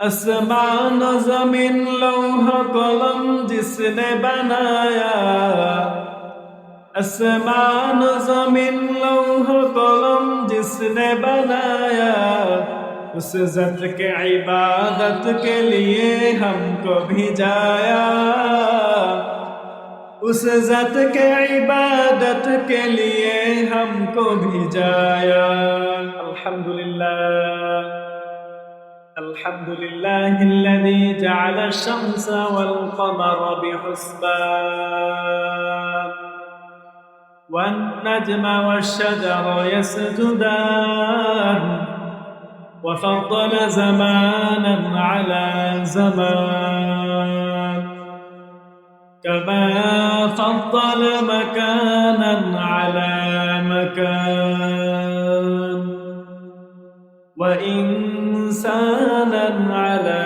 आसमान जमीन लौह कलम जिसने बनाया, आसमान जमीन लौह कलम जिसने बनाया, उस ज़त के इबादत के लिए हमको भिजाया, उस ज़त के इबादत के लिए हमको भिजाया। अल्हम्दुलिल्लाह अल्हम्दुलिल्लाहिल्लज़ी जअल अश-शम्स वल-क़मर बिहुस्बान वन-नज्म वश-शजर यसजुदान वफ़द्दल ज़मानन अला ज़मान कमा फ़द्दल मकानन अला मकान وإنسانا على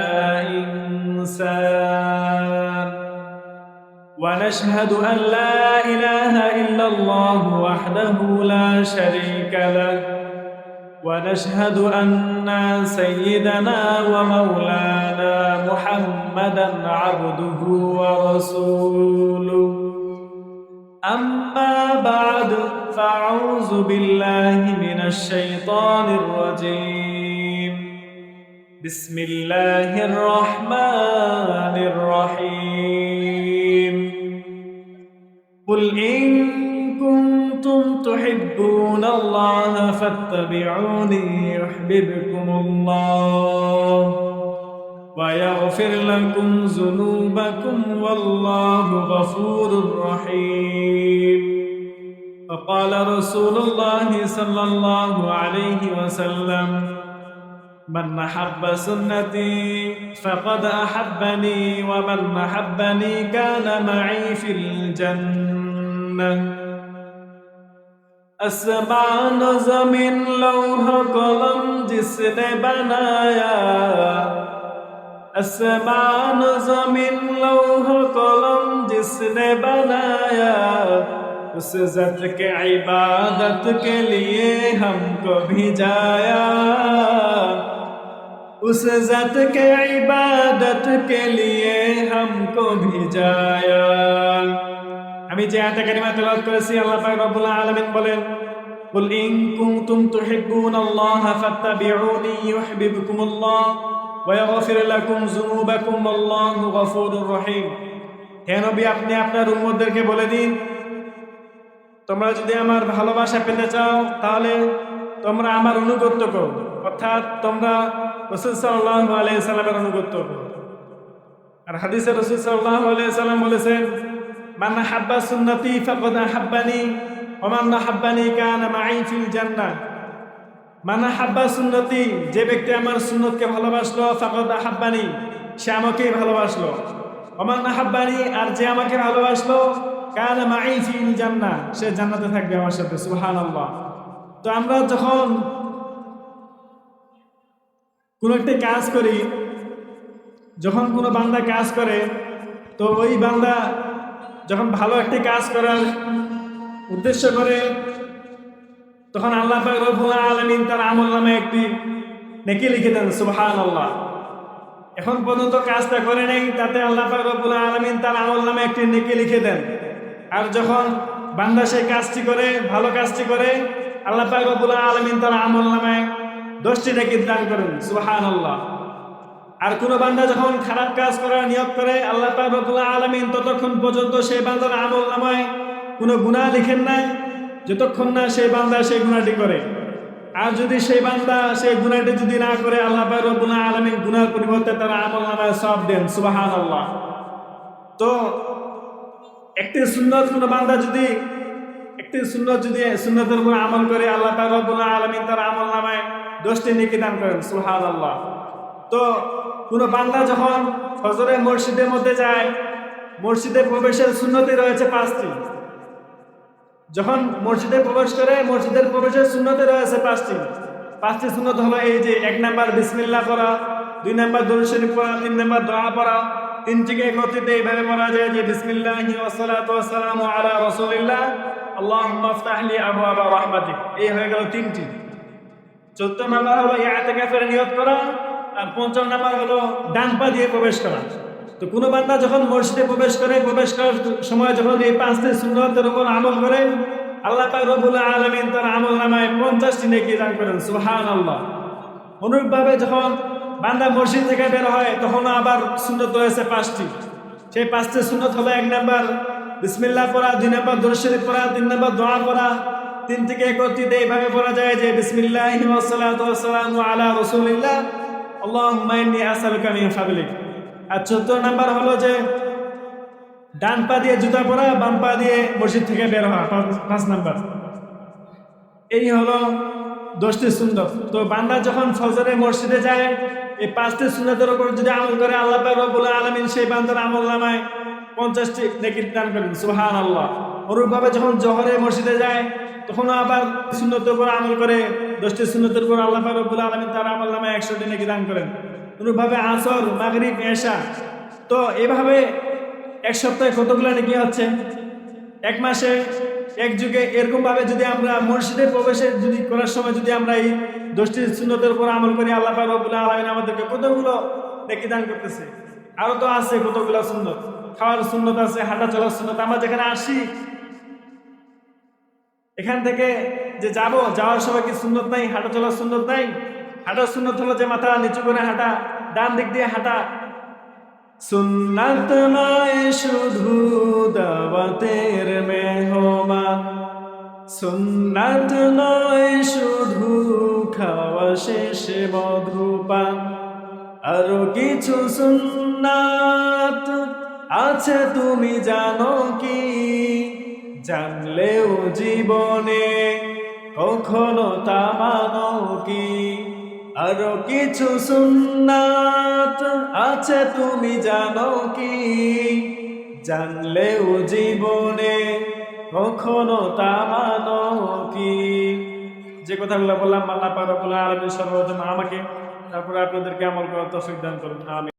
إنسان ونشهد أن لا إله إلا الله وحده لا شريك له ونشهد أن سيدنا ومولانا محمدا عبده ورسوله أما بعد فأعوذ بالله من الشيطان الرجيم بسم الله الرحمن الرحيم قل إن كنتم تحبون الله فاتبعوني يحببكم الله ويغفر لكم ذنوبكم والله غفور رحيم وقال رسول الله صلى الله عليه وسلم من أحب سنتي فقد أحبني ومن أحبني كان معي في الجنة आसमान जमीन लौह कलम जिसने बनाया, आसमान जमीन लौह कलम जिसने बनाया, उस ज़त के इबादत के लिए हमको भिजाया, उस ज़त के इबादत के लिए हमको भिजाया। আমি যে আয়াতে কারিমা তেলাওয়াত করেছি, আল্লাহ পাক রব্বুল আলামিন বলেন, কুল ইন কুনতুম তুহিব্বুনাল্লাহা ফাত্তাবিউনি ইউহিব্বুকুমুল্লাহ ওয়া ইয়াগফির লাকুম যুনুবাকুম আল্লাহু গফুরুর রহিম। হে নবী, আপনি আপনার উম্মতদেরকে বলে দিন, তোমরা যদি আমার ভালোবাসা পেতে চাও তাহলে তোমরা আমার অনুগত্য করো, অর্থাৎ তোমরা রাসূল সাল্লাল্লাহু আলাইহি সাল্লামের অনুগত্য করো। আর হাদিসে রাসূল সাল্লাল্লাহু আলাইহি সাল্লাম বলেছেন, মান আহাব্বা সুন্নতি ফাকাদ আহাব্বানি ওয়া মান আহাব্বানি কানা মাই ফিল জান্নাহ। মান আহাব্বা সুন্নতি, যে ব্যক্তি আমার সুন্নতকে ভালোবাসলো, ফাকাদ আহাব্বানি, সে আমাকেই ভালোবাসলো। ওয়া মান আহাব্বানি, আর যে আমাকে ভালোবাসলো, কানা মাই ফিল জান্নাহ, সে জান্নাতে থাকবে আমার সাথে। সুবহানাল্লাহ। তো আমরা যখন কোন একটা কাজ করি, যখন কোনো বান্দা কাজ করে, তো ওই বান্দা যখন ভালো একটি কাজ করার উদ্দেশ্য করে, তখন আল্লাহ পাক রব্বুল আলামিন তার আমলনামে একটি নেকি লিখে দেন। সুবহানাল্লাহ। এখন পর্যন্ত কাজটা করে নেই, তাতে আল্লাহ পাক রব্বুল আলামিন তার আমলনামে একটি নেকি লিখে দেন। আর যখন বান্দা সেই কাজটি করে, ভালো কাজটি করে, আল্লাহ পাক রব্বুল আলামিন তার আমলনামে 10টি নেকি দান করেন। সুবহানাল্লাহ। আর কোন বান্দা যখন খারাপ কাজ করার নিয়ত করে, আল্লাহ পাক রব্বুল আলামিন ততক্ষণ পর্যন্ত সেই বান্দার আমলনামায় কোনো গুনাহ লিখেন না যতক্ষণ না সেই বান্দা সেই গুনাহটি করে। আর যদি সেই বান্দা সেই গুনাহটি যদি না করে, আল্লাহ পাক রব্বুল আলামিন গুনাহের পরিবর্তে তার আমলনামায় সওয়াব দেন। সুবহানাল্লাহ। তো একটি সুন্নত কোন বান্দা যদি সুন্নতের উপর আমল করে, আল্লাহ পাক রব্বুল আলামিন তার আমলনামায় 10টি নেকি দান করেন। সুবহানাল্লাহ। তো কোন বান্দা যখন ফজরে মসজিদের মধ্যে যায়, মসজিদে প্রবেশের সুন্নতি রয়েছে 5টি। যখন মসজিদে প্রবেশ করে, মসজিদের প্রবেশের সুন্নতি রয়েছে 5টি সুন্নত হলো এই যে, 1 নাম্বার বিসমিল্লাহ পড়া, 2 নাম্বার দরুদ শরীফ পড়া, 3 নাম্বার দোয়া পড়া। 3টিকে একত্রিত এইভাবে পড়া যায় যে, বিসমিল্লাহি ওয়াসসালাতু ওয়াসসালামু আলা রাসূলিল্লাহ আল্লাহুম্মা ইফতাহ লি আবওয়াবা রাহমাতিক। এই হয়ে গেল 3টি। 14 নাম্বার হলো ইতিকাফের নিয়ত করা, আর 55 নাম্বার হলো ডান পা দিয়ে প্রবেশ করা। তো কোনো বান্দা যখন মসজিদে প্রবেশ করার সময় যখন এই 5টি সুন্নতের উপর আমল করে, আল্লাহ পাক রব্বুল আলামিন তার আমলনামায় 50টি নেকি দান করেন। সুবহানাল্লাহ। অনুরূপভাবে যখন বান্দা মসজিদ থেকে বের হয় তখন আবার সুন্নত রয়েছে 5টি। সেই 5টি সুন্নত হলো 1 নাম্বার বিসমিল্লাহ পড়া, 2 নাম্বার দুরূদ শরীফ পড়া, 3 নাম্বার দোয়া পড়া। 3 থেকে 31 এইভাবে পড়া যায় যে বিসমিল্লাহি ওয়াস সালাতু ওয়াস সালামু আলা রাসূলিল্লাহ আল্লাহুম্মা ইন্নী আসআলুকা মিন ফাদলিক। আর 14 নাম্বার হলো যে ডান পা দিয়ে জুতা পরা, বাম পা দিয়ে মসজিদ থেকে বের হওয়া, 5 নাম্বার। এই হলো 10টি সুন্নত। তো বান্দা যখন ফজরে মসজিদে যায় এই 5টি সুন্নতের উপর যদি আমল করে, আল্লাহ পাক রব্বুল আলামিন সেই বান্দার আমলনামায় 50টি নেকি দান করেন। সুবহানাল্লাহ। অনুরূপভাবে যখন জোহরে মসজিদে যায় তখন আবার সুন্নতের উপর আমল করে 10টি সুন্নতের উপর আল্লাহ পাক রব্বুল আলামিন তার আমলনামায় 100টি নেকি দান করেন। অনুরূপভাবে আসর, মাগরিব, এশা। তো এভাবে এক সপ্তাহে কতগুলো নেকি হচ্ছে? এক মাসে, এক যুগে এরকম ভাবে যদি আমরা মসজিদে প্রবেশে যদি করার সময় যদি আমরা এই 10টি সুন্নতের উপর আমল করি, আল্লাহ পাক রব্বুল আলামিন আমাদেরকে কতগুলো নেকি দান করতেছে। আরো তো আছে কতগুলো সুন্নত। খাওয়ার সুন্নত আছে, হাঁটা চলার সুন্নত। আমরা যেখানে আসি এখান থেকে যে যাওয়ার সময় কি সুন্নত নাই? হাঁটা চলার সুন্নত নাই? হাঁটার সুন্নত হলো যে মাথা নিচু করে হাঁটা, ডান দিক দিয়ে হাঁটা। সুন্নাত নয় শুধু দাওয়াতের মেহমান, সুন্নাত নয় শুধু খাওয়া শেষে মধুপান, আরো কিছু সুন্নাত আছে তুমি জানো কি? জানলেও জীবনে কখনো তা মানো কি? আরো কিছু সুন্নাত আছে তুমি জানো কি? জানলেও জীবনে কখনো তা মানো কি? যে কথাগুলো বললাম আল্লাহ পাক রব্বুল আলামিন সর্বপ্রথম আমাকে, তারপরে আপনাদেরকে আমল করার তৌফিক দান করুন। আমিন।